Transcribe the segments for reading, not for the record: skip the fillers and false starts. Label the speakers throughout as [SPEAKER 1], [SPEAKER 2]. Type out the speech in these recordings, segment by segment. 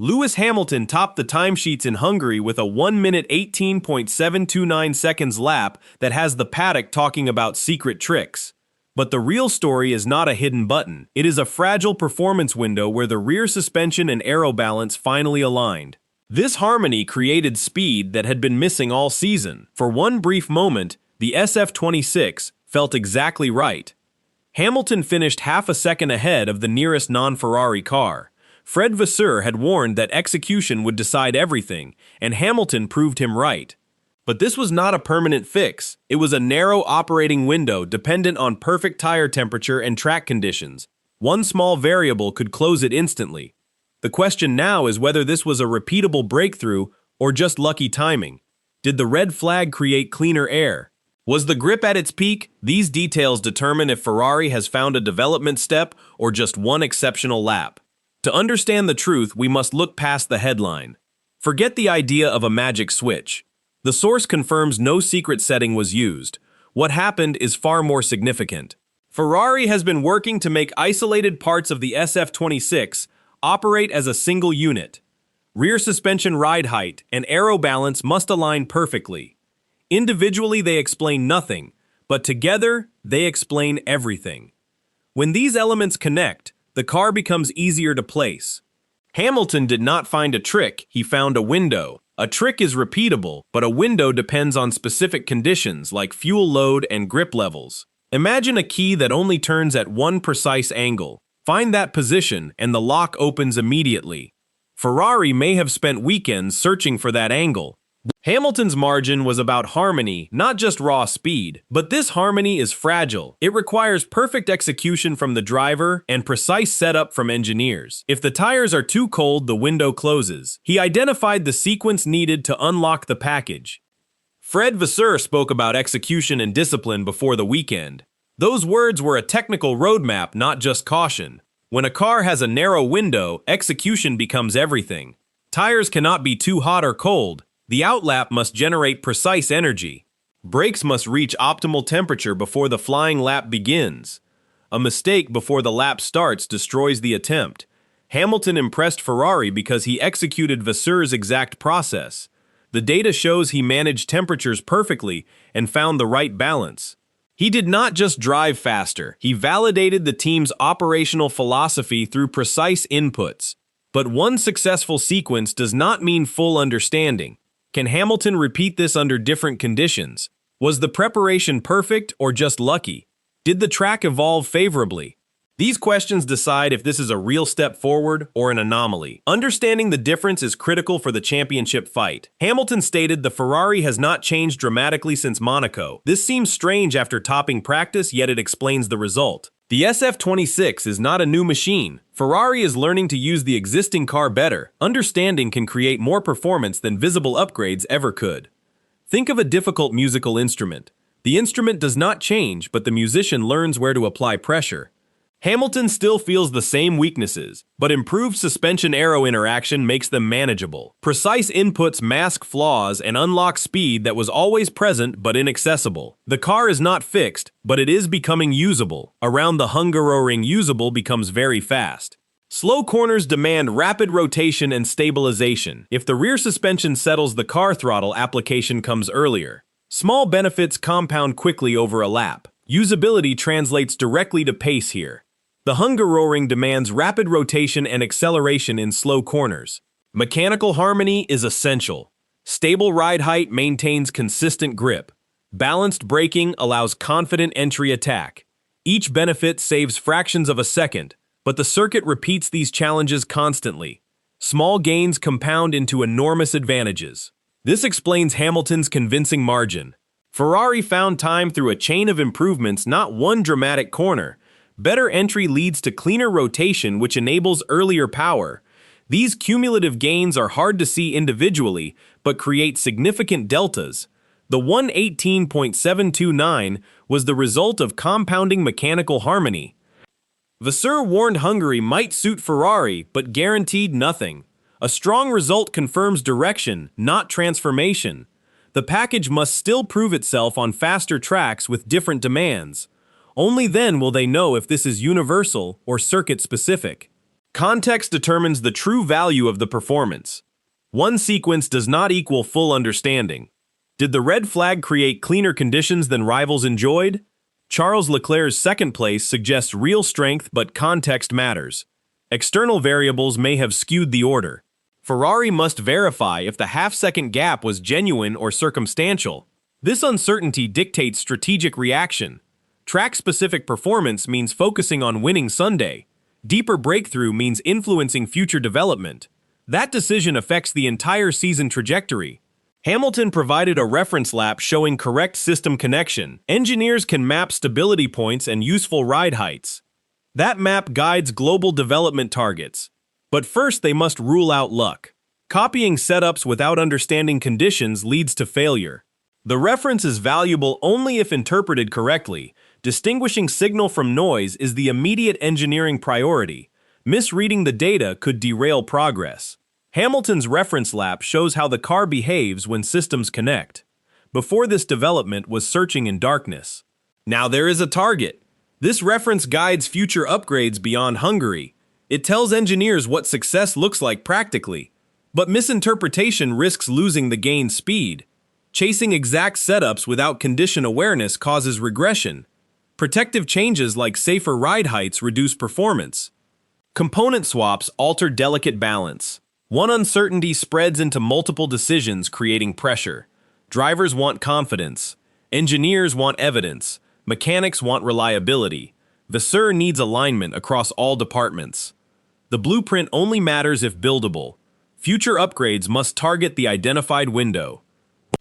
[SPEAKER 1] Lewis Hamilton topped the timesheets in Hungary with a 1 minute 18.729 seconds lap that has the paddock talking about secret tricks. But the real story is not a hidden button. It is a fragile performance window where the rear suspension and aero balance finally aligned. This harmony created speed that had been missing all season. For one brief moment, the SF26 felt exactly right. Hamilton finished half a second ahead of the nearest non-Ferrari car. Fred Vasseur had warned that execution would decide everything, and Hamilton proved him right. But this was not a permanent fix. It was a narrow operating window dependent on perfect tire temperature and track conditions. One small variable could close it instantly. The question now is whether this was a repeatable breakthrough or just lucky timing. Did the red flag create cleaner air? Was the grip at its peak? These details determine if Ferrari has found a development step or just one exceptional lap. To understand the truth, we must look past the headline. Forget the idea of a magic switch. The source confirms no secret setting was used. What happened is far more significant. Ferrari has been working to make isolated parts of the SF26 operate as a single unit. Rear suspension ride height and aero balance must align perfectly. Individually, they explain nothing, but together, they explain everything. When these elements connect, the car becomes easier to place. Hamilton did not find a trick, he found a window. A trick is repeatable, but a window depends on specific conditions like fuel load and grip levels. Imagine a key that only turns at one precise angle. Find that position and the lock opens immediately. Ferrari may have spent weekends searching for that angle. Hamilton's margin was about harmony, not just raw speed. But this harmony is fragile. It requires perfect execution from the driver and precise setup from engineers. If the tires are too cold, the window closes. He identified the sequence needed to unlock the package. Fred Vasseur spoke about execution and discipline before the weekend. Those words were a technical roadmap, not just caution. When a car has a narrow window, execution becomes everything. Tires cannot be too hot or cold. The outlap must generate precise energy. Brakes must reach optimal temperature before the flying lap begins. A mistake before the lap starts destroys the attempt. Hamilton impressed Ferrari because he executed Vasseur's exact process. The data shows he managed temperatures perfectly and found the right balance. He did not just drive faster, he validated the team's operational philosophy through precise inputs. But one successful sequence does not mean full understanding. Can Hamilton repeat this under different conditions? Was the preparation perfect or just lucky? Did the track evolve favorably? These questions decide if this is a real step forward or an anomaly. Understanding the difference is critical for the championship fight. Hamilton stated the Ferrari has not changed dramatically since Monaco. This seems strange after topping practice, yet it explains the result. The SF26 is not a new machine. Ferrari is learning to use the existing car better. Understanding can create more performance than visible upgrades ever could. Think of a difficult musical instrument. The instrument does not change, but the musician learns where to apply pressure. Hamilton still feels the same weaknesses, but improved suspension-aero interaction makes them manageable. Precise inputs mask flaws and unlock speed that was always present but inaccessible. The car is not fixed, but it is becoming usable. Around the Hungaroring, usable becomes very fast. Slow corners demand rapid rotation and stabilization. If the rear suspension settles, the car throttle application comes earlier. Small benefits compound quickly over a lap. Usability translates directly to pace here. The Hungaroring demands rapid rotation and acceleration in slow corners. Mechanical harmony is essential. Stable ride height maintains consistent grip. Balanced braking allows confident entry attack. Each benefit saves fractions of a second, but the circuit repeats these challenges constantly. Small gains compound into enormous advantages. This explains Hamilton's convincing margin. Ferrari found time through a chain of improvements, not one dramatic corner. Better entry leads to cleaner rotation, which enables earlier power. These cumulative gains are hard to see individually, but create significant deltas. The 118.729 was the result of compounding mechanical harmony. Vasseur warned Hungary might suit Ferrari, but guaranteed nothing. A strong result confirms direction, not transformation. The package must still prove itself on faster tracks with different demands. Only then will they know if this is universal or circuit-specific. Context determines the true value of the performance. One sequence does not equal full understanding. Did the red flag create cleaner conditions than rivals enjoyed? Charles Leclerc's second place suggests real strength, but context matters. External variables may have skewed the order. Ferrari must verify if the half-second gap was genuine or circumstantial. This uncertainty dictates strategic reaction. Track-specific performance means focusing on winning Sunday. Deeper breakthrough means influencing future development. That decision affects the entire season trajectory. Hamilton provided a reference lap showing correct system connection. Engineers can map stability points and useful ride heights. That map guides global development targets. But first they must rule out luck. Copying setups without understanding conditions leads to failure. The reference is valuable only if interpreted correctly. Distinguishing signal from noise is the immediate engineering priority. Misreading the data could derail progress. Hamilton's reference lap shows how the car behaves when systems connect. Before this development was searching in darkness. Now there is a target. This reference guides future upgrades beyond Hungary. It tells engineers what success looks like practically. But misinterpretation risks losing the gained speed. Chasing exact setups without condition awareness causes regression. Protective changes like safer ride heights reduce performance. Component swaps alter delicate balance. One uncertainty spreads into multiple decisions, creating pressure. Drivers want confidence. Engineers want evidence. Mechanics want reliability. Vasseur needs alignment across all departments. The blueprint only matters if buildable. Future upgrades must target the identified window.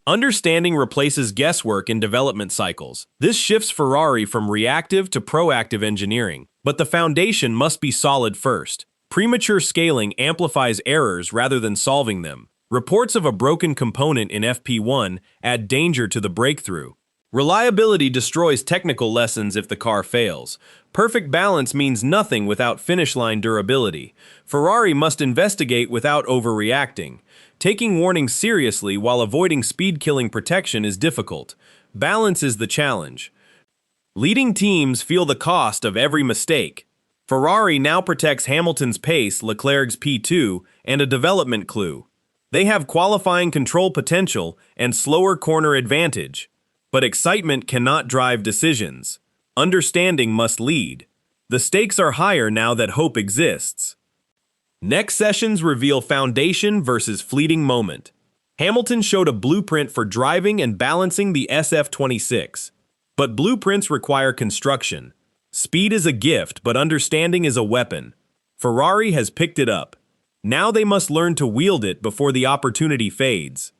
[SPEAKER 1] Understanding replaces guesswork in development cycles. This shifts Ferrari from reactive to proactive engineering. But the foundation must be solid first. Premature scaling amplifies errors rather than solving them. Reports of a broken component in FP1 add danger to the breakthrough. Reliability destroys technical lessons if the car fails. Perfect balance means nothing without finish line durability. Ferrari must investigate without overreacting. Taking warnings seriously while avoiding speed-killing protection is difficult. Balance is the challenge. Leading teams feel the cost of every mistake. Ferrari now protects Hamilton's pace, Leclerc's P2, and a development clue. They have qualifying control potential and slower corner advantage. But excitement cannot drive decisions. Understanding must lead. The stakes are higher now that hope exists. Next sessions reveal foundation versus fleeting moment. Hamilton showed a blueprint for driving and balancing the SF26. But blueprints require construction. Speed is a gift, but understanding is a weapon. Ferrari has picked it up. Now they must learn to wield it before the opportunity fades.